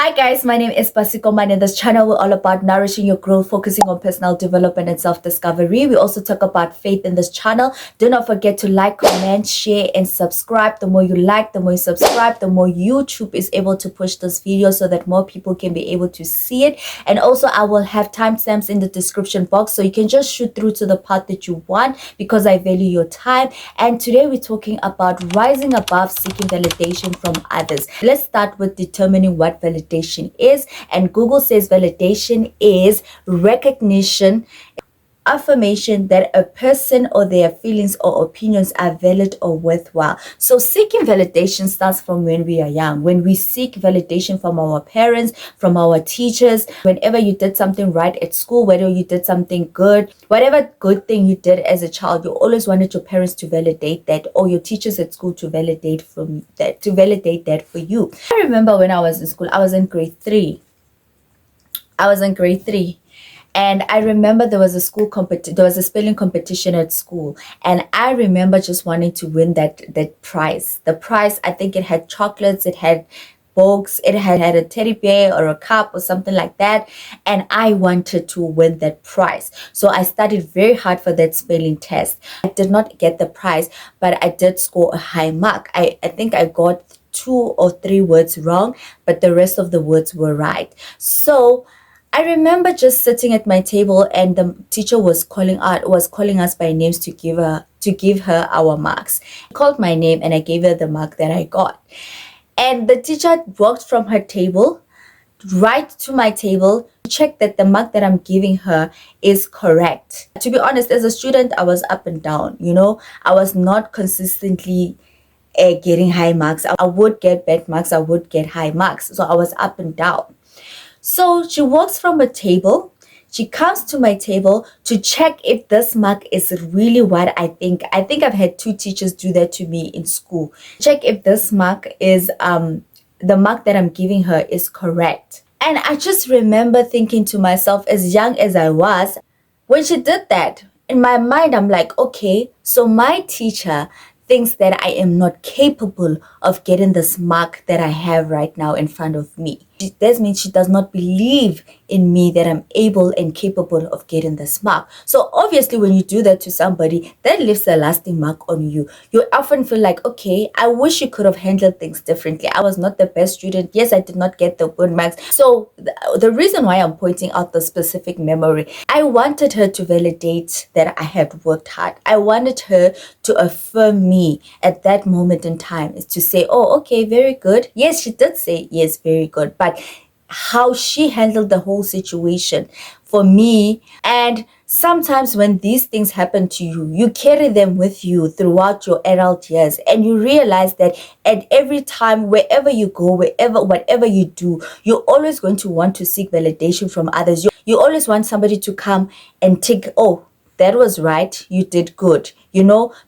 Hi guys, my name is Basiko. And in this channel, we're all about nourishing your growth, focusing on personal development and self-discovery. We also talk about faith in this channel. Do not forget to like, comment, share, and subscribe. The more you like, the more you subscribe, the more YouTube is able to push this video so that more people can be able to see it. And also, I will have timestamps in the description box so you can just shoot through to the part that you want because I value your time. And today we're talking about rising above seeking validation from others. Let's start with determining what validation is, and Google says validation is recognition, affirmation that a person or their feelings or opinions are valid or worthwhile. So seeking validation starts from when we are young, when we seek validation from our parents, from our teachers. Whenever you did something right at school, whether you did something good, whatever good thing you did as a child, you always wanted your parents to validate that, or your teachers at school to validate that for you. I remember when I was in school, I was in grade 3. And I remember there was a spelling competition at school, and I remember just wanting to win that prize. The prize, I think it had chocolates, it had books, it had a teddy bear or a cup or something like that, and I wanted to win that prize. So I studied very hard for that spelling test. I did not get the prize, but I did score a high mark. I think I got 2 or 3 words wrong, but the rest of the words were right. So I remember just sitting at my table, and the teacher was calling us by names to give her our marks. She called my name and I gave her the mark that I got. And the teacher walked from her table right to my table to check that the mark that I'm giving her is correct. To be honest, as a student, I was up and down. I was not consistently getting high marks. I would get bad marks, I would get high marks. So I was up and down. So she walks from a table, she comes to my table to check if this mark is really what I think. I think I've had 2 teachers do that to me in school. Check if this mark is, the mark that I'm giving her is correct. And I just remember thinking to myself, as young as I was, when she did that, in my mind, I'm like, okay, so my teacher thinks that I am not capable of getting this mark that I have right now in front of me. That means she does not believe in me that I'm able and capable of getting this mark. So obviously when you do that to somebody, that leaves a lasting mark on you. You often feel like, okay, I wish you could have handled things differently. I was not the best student. Yes, I did not get the good marks. So the reason why I'm pointing out the specific memory, I wanted her to validate that I had worked hard. I wanted her to affirm me at that moment in time, is to say, oh, okay, very good. Yes, she did say yes, very good. But how she handled the whole situation for me. And sometimes when these things happen to you, you carry them with you throughout your adult years, and you realize that at every time, wherever you go, whatever you do, you're always going to want to seek validation from others. You always want somebody to come and take, oh, that was right, you did good,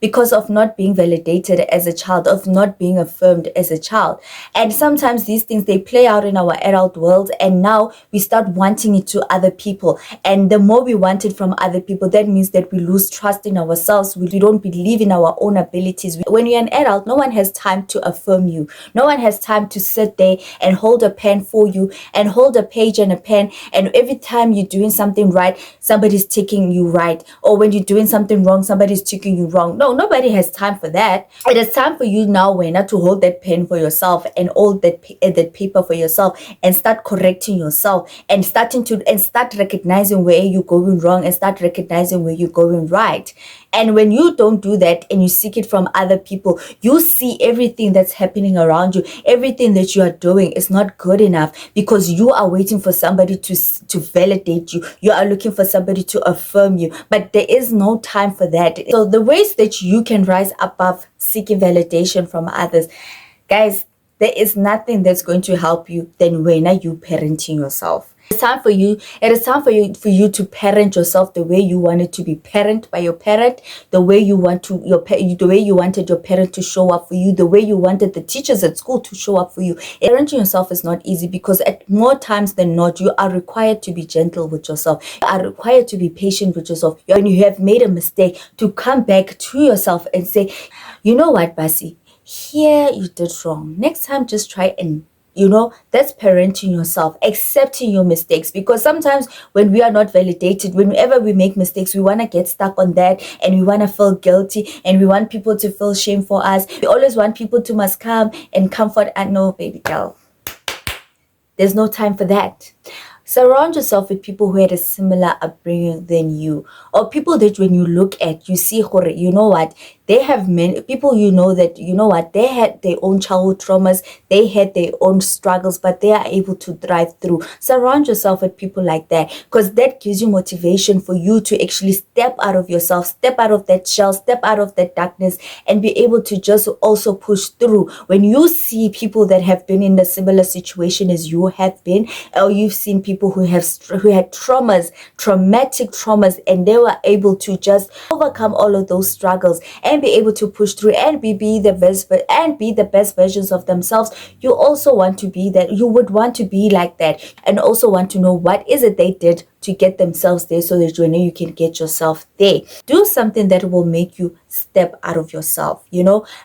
because of not being validated as a child, of not being affirmed as a child. And sometimes these things, they play out in our adult world, and now we start wanting it to other people. And the more we want it from other people, that means that we lose trust in ourselves. We don't believe in our own abilities. When you're an adult, no one has time to affirm you. No one has time to sit there and hold a pen for you, and hold a page and a pen, and every time you're doing something right, somebody's taking you right. Or when you're doing something wrong, somebody's taking you wrong. No, nobody has time for that. It is time for you now, Wena, to hold that pen for yourself and hold that paper for yourself, and start correcting yourself, and start recognizing where you're going wrong, and start recognizing where you're going right. And when you don't do that and you seek it from other people, you see everything that's happening around you, everything that you are doing is not good enough, because you are waiting for somebody to validate you. You are looking for somebody to affirm you, but there is no time for that. So the ways that you can rise above seeking validation from others, guys, there is nothing that's going to help you than when you parenting yourself. It is time for you to parent yourself the way you wanted to be parented by your parent, the way you wanted your parent to show up for you, the way you wanted the teachers at school to show up for you. Parenting yourself is not easy, because at more times than not, you are required to be gentle with yourself. You are required to be patient with yourself. When you have made a mistake, to come back to yourself and say, you know what, Basi, here you did wrong. Next time, just try and That's parenting yourself, accepting your mistakes. Because sometimes when we are not validated, whenever we make mistakes, we want to get stuck on that, and we want to feel guilty, and we want people to feel shame for us. We always want people to must come and comfort. And no, baby girl, there's no time for that. Surround yourself with people who had a similar upbringing than you, or people that when you look at, you see, what they have, many people, that what they had their own childhood traumas, they had their own struggles, but they are able to thrive through. Surround yourself with people like that, because that gives you motivation for you to actually step out of yourself, step out of that shell, step out of that darkness, and be able to just also push through. When you see people that have been in a similar situation as you have been, or you've seen people who had traumatic traumas, and they were able to just overcome all of those struggles and be able to push through and be the best versions of themselves, you also want to be that. You would want to be like that, and also want to know what is it they did to get themselves there, so that you can get yourself there. Do something that will make you step out of yourself.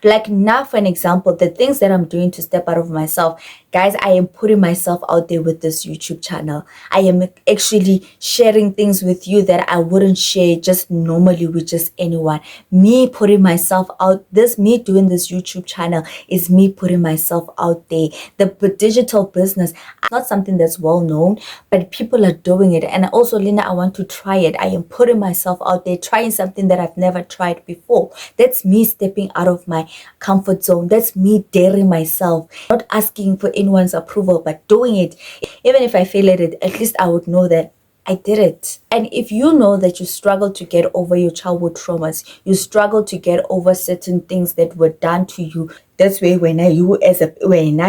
Like now, for an example, the things that I'm doing to step out of myself, guys, I am putting myself out there with this YouTube channel. I am actually sharing things with you that I wouldn't share just normally with just anyone. Me putting myself out, me doing this YouTube channel is me putting myself out there. The digital business, not something that's well known, but people are doing it. And also, Lina, I want to try it. I am putting myself out there, trying something that I've never tried before. That's me stepping out of my comfort zone. That's me daring myself, not asking for anyone's approval, but doing it. Even if I fail at it, at least I would know that I did it. And if you know that you struggle to get over your childhood traumas, you struggle to get over certain things that were done to you, that's where now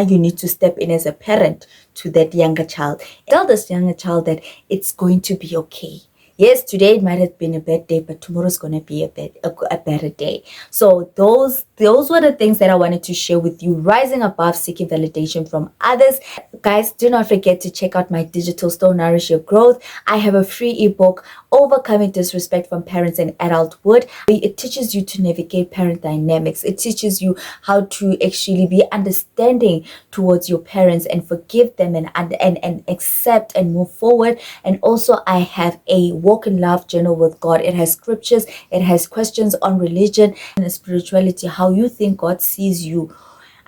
you need to step in as a parent to that younger child. Tell this younger child that it's going to be okay. Yes, today it might have been a bad day, but tomorrow's going to be a better day. So those were the things that I wanted to share with you. Rising above seeking validation from others. Guys, do not forget to check out my digital store, Nourish Your Growth. I have a free ebook, Overcoming Disrespect from Parents and Adulthood. It teaches you to navigate parent dynamics. It teaches you how to actually be understanding towards your parents and forgive them and accept and move forward. And also, I have a Walk in Love journal with God. It has scriptures, it has questions on religion and spirituality, how you think God sees you.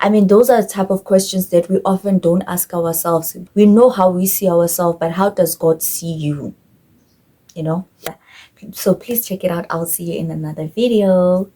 I mean, those are the type of questions that we often don't ask ourselves. We know how we see ourselves, but how does God see you? So please check it out. I'll see you in another video.